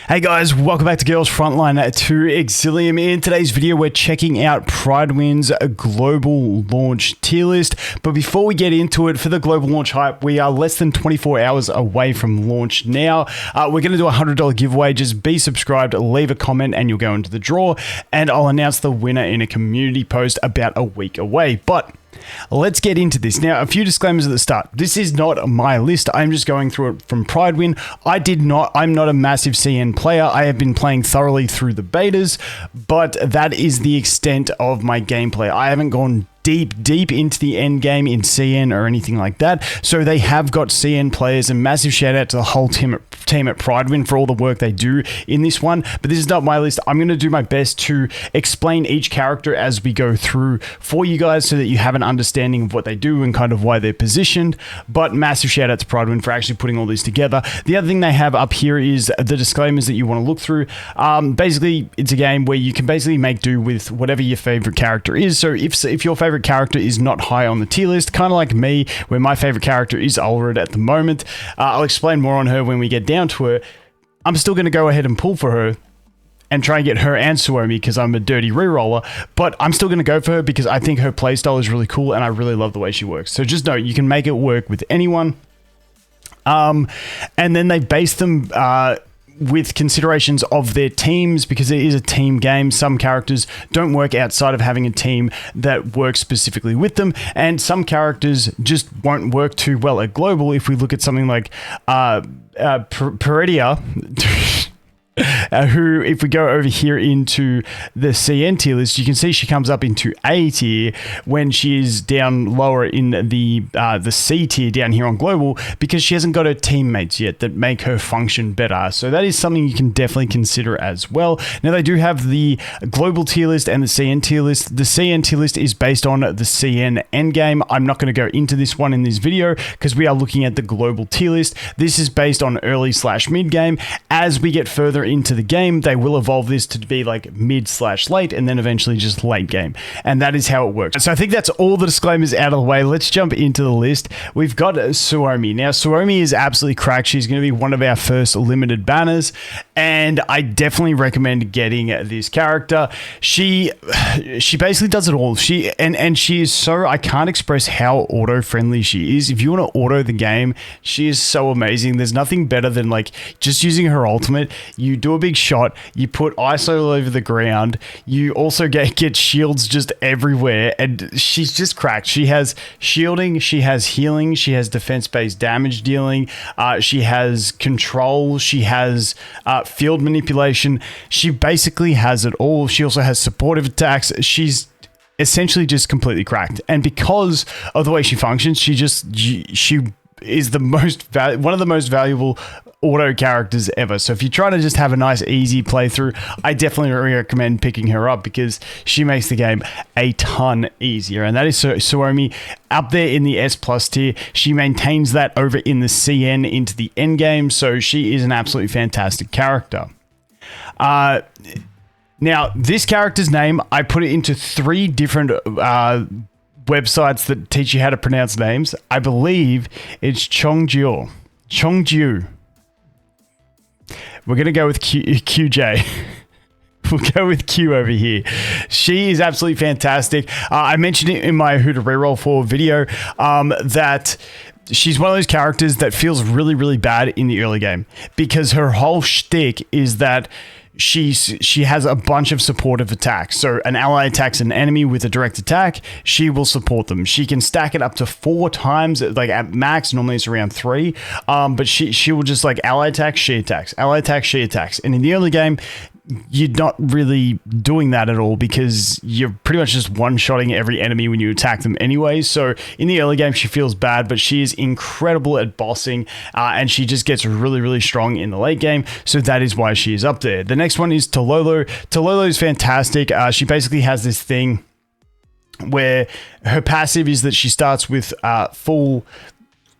Hey guys, welcome back to Girls Frontline to Exilium. In today's video, we're checking out Pridewind's global launch tier list. But before we get into it, for the global launch hype, we are less than 24 hours away from launch now. We're going to do a $100 giveaway. Just be subscribed, leave a comment, and you'll go into the draw. And I'll announce the winner in a community post about a week away. But let's get into this. Now, a few disclaimers at the start. This is not my list. I'm just going through it from Pridewind. I'm not a massive CN player. I have been playing thoroughly through the betas, but that is the extent of my gameplay. I haven't gone deep into the end game in CN or anything like that. So they have got CN players, and massive shout out to the whole team at Pridewind for all the work they do in this one. But this is not my list. I'm going to do my best to explain each character as we go through for you guys so that you have an understanding of what they do and kind of why they're positioned. But massive shout out to Pridewind for actually putting all this together. The other thing they have up here is the disclaimers that you want to look through. Basically, it's a game where you can basically make do with whatever your favorite character is. So if your favorite character is not high on the tier list, kind of like me, where my favorite character is Ulrid at the moment. I'll explain more on her when we get down to her. I'm still going to go ahead and pull for her and try and get her and Suomi because I'm a dirty reroller, but I'm still going to go for her because I think her playstyle is really cool and I really love the way she works. So just know you can make it work with anyone. And then they base them with considerations of their teams, because it is a team game. Some characters don't work outside of having a team that works specifically with them, and some characters just won't work too well at global. If we look at something like Peritya, who, if we go over here into the CN tier list, you can see she comes up into A tier when she is down lower in the C tier down here on global, because she hasn't got her teammates yet that make her function better. So that is something you can definitely consider as well. Now, they do have the global tier list and the CN tier list. The CN tier list is based on the CN endgame. I'm not going to go into this one in this video because we are looking at the global tier list. This is based on early/mid game. As we get further into the game, they will evolve this to be like mid/late and then eventually just late game, and that is how it works. So I think that's all the disclaimers out of the way. Let's jump into the list. We've got Suomi. Now, Suomi is absolutely cracked. She's going to be one of our first limited banners, and I definitely recommend getting this character. She basically does it all. She is so, I can't express how auto friendly she is. If you want to auto the game, she is so amazing. There's nothing better than like just using her ultimate. You do a big shot, you put ice all over the ground, you also get shields just everywhere, and she's just cracked. She has shielding, she has healing, she has defense-based damage dealing, she has control, she has field manipulation. She basically has it all. She also has supportive attacks. She's essentially just completely cracked, and because of the way she functions, she is the one of the most valuable auto characters ever. So if you're trying to just have a nice easy playthrough, I definitely recommend picking her up because she makes the game a ton easier. And that is Suomi up there in the S+ tier. She maintains that over in the CN into the end game, so she is an absolutely fantastic character. Now, this character's name, I put it into 3 different websites that teach you how to pronounce names. I believe it's Qiongjiu. We're going to go with QJ. We'll go with Q over here. She is absolutely fantastic. I mentioned it in my Who to Reroll For video that she's one of those characters that feels really, really bad in the early game because her whole shtick is that she has a bunch of supportive attacks. So an ally attacks an enemy with a direct attack, she will support them. She can stack it up to 4 times, like at max. Normally it's around 3, but she will just like ally attack, she attacks, ally attack, she attacks. And in the early game, you're not really doing that at all because you're pretty much just one-shotting every enemy when you attack them anyway. So in the early game, she feels bad, but she is incredible at bossing, and she just gets really, really strong in the late game. So that is why she is up there. The next one is Tololo. Tololo is fantastic. She basically has this thing where her passive is that she starts with full,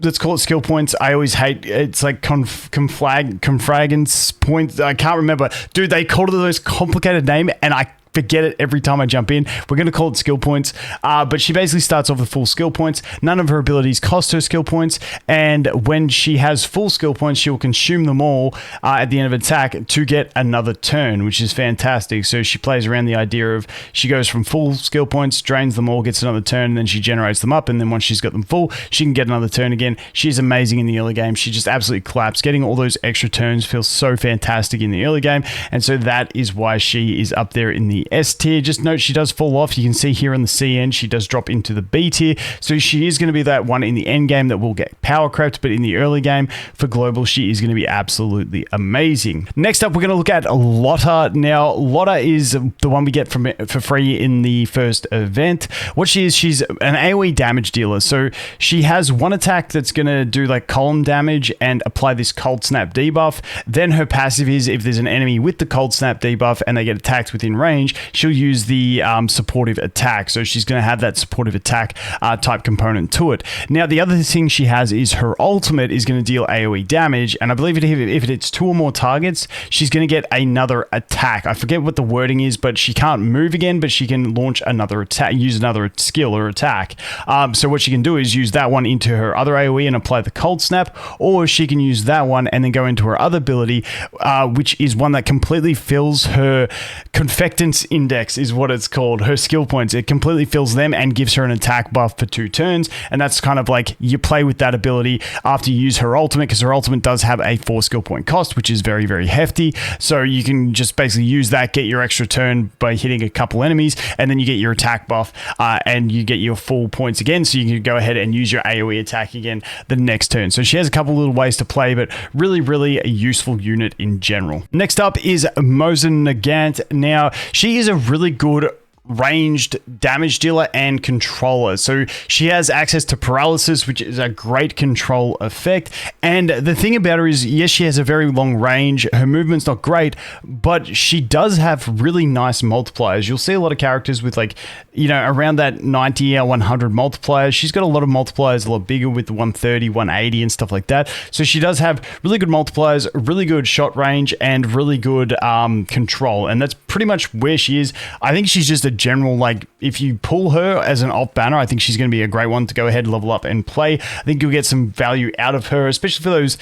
let's call it skill points. I always hate, it's like confragance points. I can't remember. Dude, they called it the most complicated name, and I forget it every time I jump in. We're going to call it skill points. But she basically starts off with full skill points. None of her abilities cost her skill points. And when she has full skill points, she'll consume them all at the end of attack to get another turn, which is fantastic. So she plays around the idea of she goes from full skill points, drains them all, gets another turn, and then she generates them up. And then once she's got them full, she can get another turn again. She's amazing in the early game. She just absolutely claps. Getting all those extra turns feels so fantastic in the early game. And so that is why she is up there in the S tier. Just note she does fall off. You can see here in the CN, she does drop into the B tier. So she is going to be that one in the end game that will get power crept, but in the early game for global, she is going to be absolutely amazing. Next up, we're going to look at Lotta. Now, Lotta is the one we get for free in the first event. What she is, she's an AoE damage dealer. So she has one attack that's going to do like column damage and apply this cold snap debuff. Then her passive is if there's an enemy with the cold snap debuff and they get attacked within range, she'll use the supportive attack. So she's going to have that supportive attack type component to it. Now, the other thing she has is her ultimate is going to deal AoE damage. And I believe if it hits 2 or more targets, she's going to get another attack. I forget what the wording is, but she can't move again, but she can launch another attack, use another skill or attack. So what she can do is use that one into her other AoE and apply the cold snap, or she can use that one and then go into her other ability, which is one that completely fills her confectance index, is what it's called, her skill points. It completely fills them and gives her an attack buff for 2 turns. And that's kind of like you play with that ability after you use her ultimate, because her ultimate does have a 4 skill point cost, which is very, very hefty. So you can just basically use that, get your extra turn by hitting a couple enemies, and then you get your attack buff and you get your full points again. So you can go ahead and use your AoE attack again the next turn. So she has a couple little ways to play, but really, really a useful unit in general. Next up is Mosin Nagant. Now, she is a really good ranged damage dealer and controller. So she has access to paralysis, which is a great control effect. And the thing about her is, yes, she has a very long range. Her movement's not great, but she does have really nice multipliers. You'll see a lot of characters with like, around that 90 or 100 multipliers. She's got a lot of multipliers, a lot bigger with the 130, 180 and stuff like that. So she does have really good multipliers, really good shot range, and really good control. And that's pretty much where she is. I think she's just a general, like, if you pull her as an off banner, I think she's going to be a great one to go ahead, level up and play. I think you'll get some value out of her, especially for those,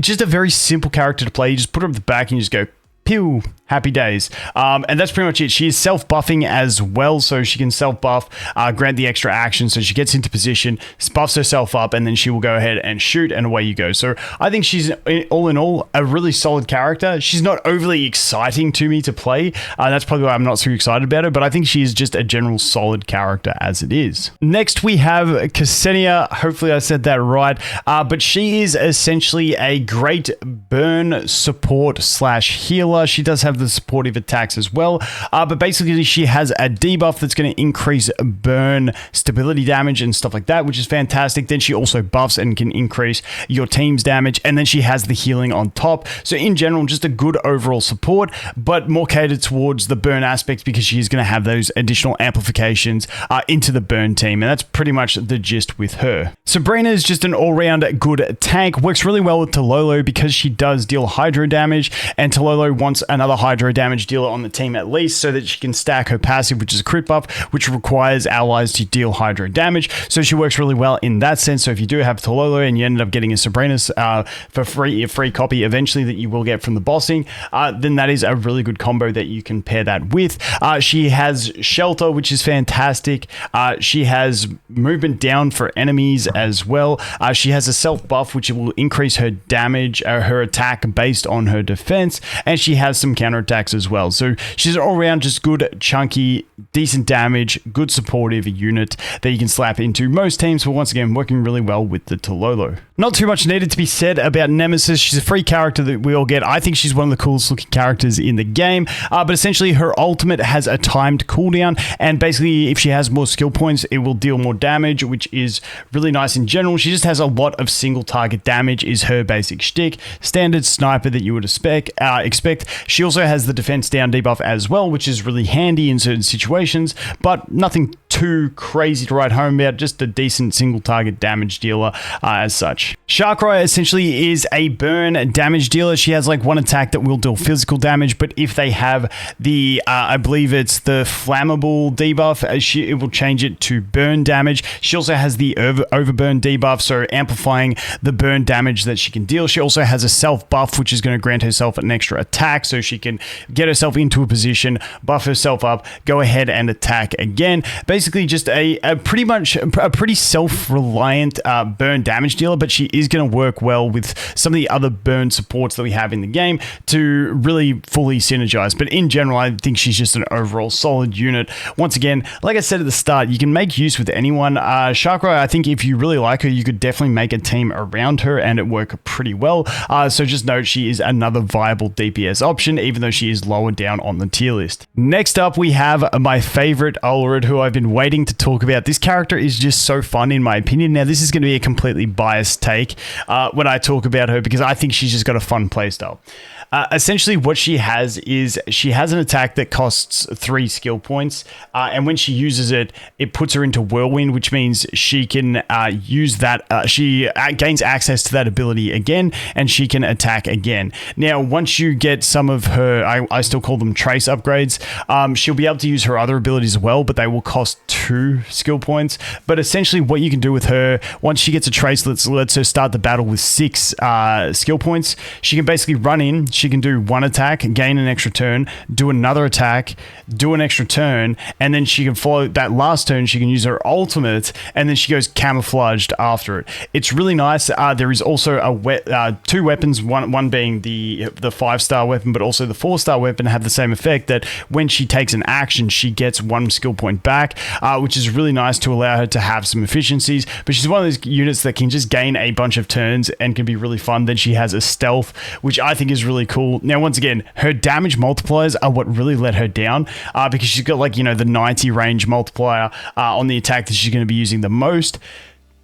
just a very simple character to play. You just put her up the back and you just go pew, happy days. And that's pretty much it. She is self-buffing as well, so she can self-buff, grant the extra action, so she gets into position, buffs herself up, and then she will go ahead and shoot, and away you go. So I think she's, all in all, a really solid character. She's not overly exciting to me to play. That's probably why I'm not so excited about her, but I think she is just a general solid character as it is. Next, we have Ksenia. Hopefully I said that right. But she is essentially a great burn support / healer. She does have the supportive attacks as well, but basically she has a debuff that's going to increase burn stability damage and stuff like that, which is fantastic. Then she also buffs and can increase your team's damage, and then she has the healing on top. So in general, just a good overall support, but more catered towards the burn aspects, because she is going to have those additional amplifications into the burn team, and that's pretty much the gist with her. Sabrina is just an all-round good tank, works really well with Tololo because she does deal hydro damage, and Tololo wants another hydro damage dealer on the team at least, so that she can stack her passive, which is a crit buff, which requires allies to deal hydro damage. So she works really well in that sense. So if you do have Tololo and you ended up getting a Sabrina for a free copy eventually that you will get from the bossing, then that is a really good combo that you can pair that with. She has shelter, which is fantastic. She has movement down for enemies as well. She has a self buff, which will increase her damage, her attack based on her defense, and she has some counterattacks as well. So she's an all-around just good, chunky, decent damage, good supportive unit that you can slap into most teams, but once again, working really well with the Tololo. Not too much needed to be said about Nemesis. She's a free character that we all get. I think she's one of the coolest looking characters in the game, but essentially her ultimate has a timed cooldown, and basically if she has more skill points, it will deal more damage, which is really nice in general. She just has a lot of single target damage is her basic shtick. Standard sniper that you would expect. She also has the defense down debuff as well, which is really handy in certain situations, but nothing too crazy to write home about, just a decent single target damage dealer as such. Sharkry essentially is a burn damage dealer. She has like one attack that will deal physical damage, but if they have the, I believe it's the flammable debuff, it will change it to burn damage. She also has the overburn debuff, so amplifying the burn damage that she can deal. She also has a self buff, which is going to grant herself an extra attack, so she can get herself into a position, buff herself up, go ahead and attack again. Basically just a pretty self-reliant burn damage dealer, but she is going to work well with some of the other burn supports that we have in the game to really fully synergize. But in general, I think she's just an overall solid unit. Once again, like I said at the start, you can make use with anyone. Sharkry, I think if you really like her, you could definitely make a team around her and it work pretty well. So just note she is another viable DPS option, even though she is lower down on the tier list. Next up, we have my favorite Ulrid, who I've been waiting to talk about. This character is just so fun in my opinion. Now, this is going to be a completely biased take when I talk about her because I think she's just got a fun playstyle. Essentially, what she has is she has an attack that costs 3 skill points, and when she uses it, it puts her into Whirlwind, which means she can use that. She gains access to that ability again, and she can attack again. Now, once you get some of her, I still call them trace upgrades, she'll be able to use her other abilities as well, but they will cost 2 skill points. But essentially, what you can do with her, once she gets a trace, lets her start the battle with 6 skill points. She can basically run in. She can do one attack, gain an extra turn, do another attack, do an extra turn, and then she can follow that last turn. She can use her ultimate, and then she goes camouflaged after it. It's really nice. There is also a 2 weapons, one being the 5-star weapon, but also the 4-star weapon have the same effect that when she takes an action, she gets 1 skill point back, which is really nice to allow her to have some efficiencies. But she's one of those units that can just gain a bunch of turns and can be really fun. Then she has a stealth, which I think is really cool. Now, once again, her damage multipliers are what really let her down because she's got like, the 90 range multiplier on the attack that she's going to be using the most,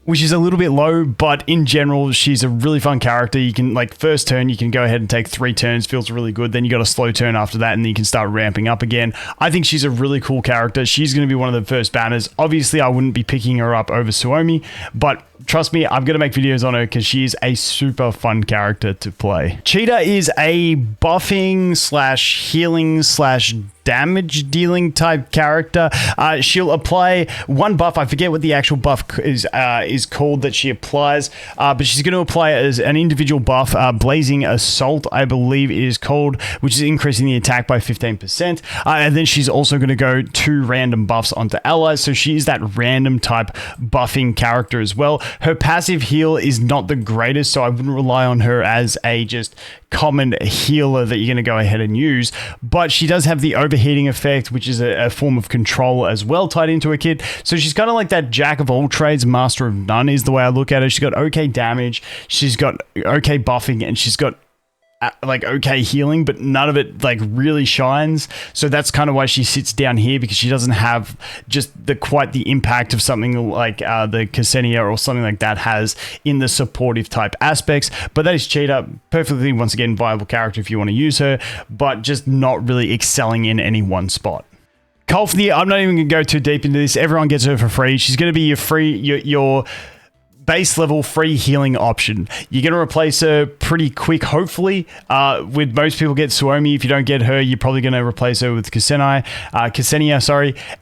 which is a little bit low, but in general, she's a really fun character. You can, like, first turn, you can go ahead and take 3 turns, feels really good. Then you got a slow turn after that, and then you can start ramping up again. I think she's a really cool character. She's going to be one of the first banners. Obviously, I wouldn't be picking her up over Suomi, but trust me, I'm going to make videos on her because she's a super fun character to play. Cheeta is a buffing / healing / damage dealing type character. She'll apply one buff. I forget what the actual buff is called that she applies, but she's going to apply it as an individual buff. Blazing Assault, I believe it is called, which is increasing the attack by 15%. And then she's also going to go 2 random buffs onto allies. So she is that random type buffing character as well. Her passive heal is not the greatest, so I wouldn't rely on her as a just common healer that you're going to go ahead and use, but she does have the overheating effect, which is a form of control as well tied into her kit. So she's kind of like that jack of all trades, master of none is the way I look at it. She's got okay damage, she's got okay buffing, and she's got like okay healing, but none of it like really shines. So that's kind of why she sits down here, because she doesn't have just quite the impact of something like the Ksenia or something like that has in the supportive type aspects. But that is Cheeta, perfectly, once again, viable character if you want to use her, but just not really excelling in any one spot. Colphne, I'm not even going to go too deep into this. Everyone gets her for free. She's going to be your base level free healing option. You're going to replace her pretty quick, hopefully. With most people get Suomi. If you don't get her, you're probably going to replace her with Ksenia,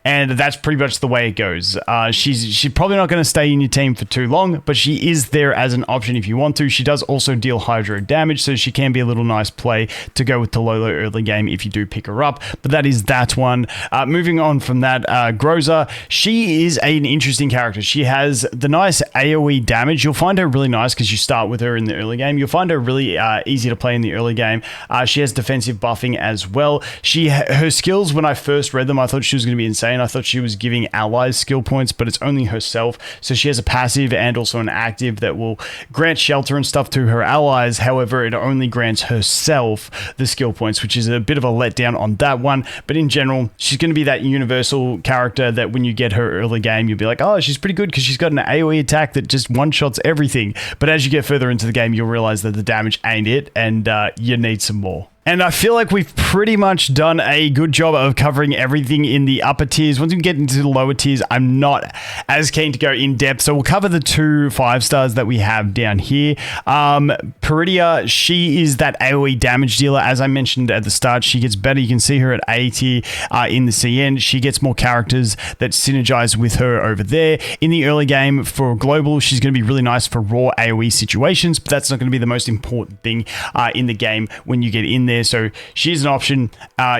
and that's pretty much the way it goes. She's probably not going to stay in your team for too long, but she is there as an option if you want to. She does also deal hydro damage, so she can be a little nice play to go with Tololo early game if you do pick her up, but that is that one. Moving on from that, Groza, she is an interesting character. She has the nice AoE damage. You'll find her really nice because you start with her in the early game. You'll find her really easy to play in the early game. She has defensive buffing as well. Her skills, when I first read them, I thought she was going to be insane. I thought she was giving allies skill points, but it's only herself. So she has a passive and also an active that will grant shelter and stuff to her allies. However, it only grants herself the skill points, which is a bit of a letdown on that one. But in general, she's going to be that universal character that when you get her early game, you'll be like, oh, she's pretty good because she's got an AoE attack that just one-shots everything. But as you get further into the game, you'll realize that the damage ain't it, and you need some more. And I feel like we've pretty much done a good job of covering everything in the upper tiers. Once we get into the lower tiers, I'm not as keen to go in depth. So we'll cover the 2 5-stars that we have down here. Peritya, she is that AoE damage dealer. As I mentioned at the start, she gets better. You can see her at A tier in the CN. She gets more characters that synergize with her over there. In the early game for global, she's going to be really nice for raw AoE situations, but that's not going to be the most important thing in the game when you get in there. So she's an option.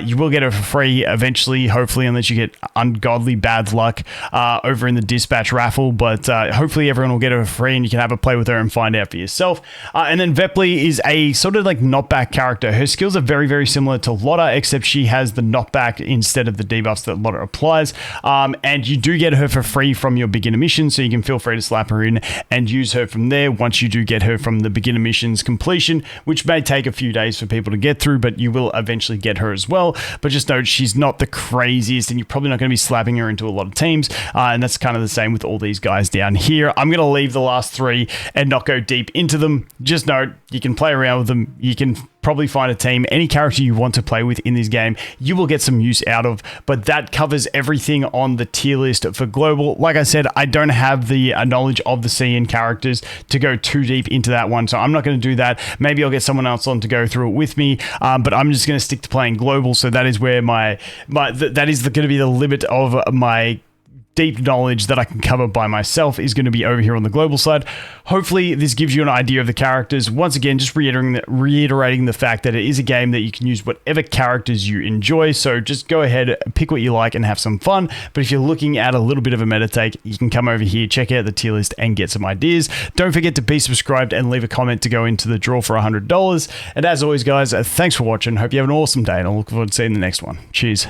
You will get her for free eventually, hopefully, unless you get ungodly bad luck over in the dispatch raffle. But hopefully everyone will get her for free and you can have a play with her and find out for yourself. And then Vepley is a sort of like knockback character. Her skills are very, very similar to Lotta, except she has the knockback instead of the debuffs that Lotta applies. And you do get her for free from your beginner mission, so you can feel free to slap her in and use her from there once you do get her from the beginner missions completion, which may take a few days for people to get through, but you will eventually get her as well. But just note, she's not the craziest, and you're probably not going to be slapping her into a lot of teams, and that's kind of the same with all these guys down here. I'm going to leave the last 3 and not go deep into them. Just note, you can play around with them. You can probably find a team, any character you want to play with in this game, you will get some use out of, but that covers everything on the tier list for global. Like I said, I don't have the knowledge of the CN characters to go too deep into that one, so I'm not going to do that. Maybe I'll get someone else on to go through it with me, but I'm just going to stick to playing global, so that is where that is going to be the limit of my deep knowledge that I can cover by myself is going to be over here on the global side. Hopefully this gives you an idea of the characters. Once again, just reiterating the fact that it is a game that you can use whatever characters you enjoy. So just go ahead, pick what you like and have some fun. But if you're looking at a little bit of a meta take, you can come over here, check out the tier list and get some ideas. Don't forget to be subscribed and leave a comment to go into the draw for $100. And as always, guys, thanks for watching. Hope you have an awesome day and I look forward to seeing the next one. Cheers.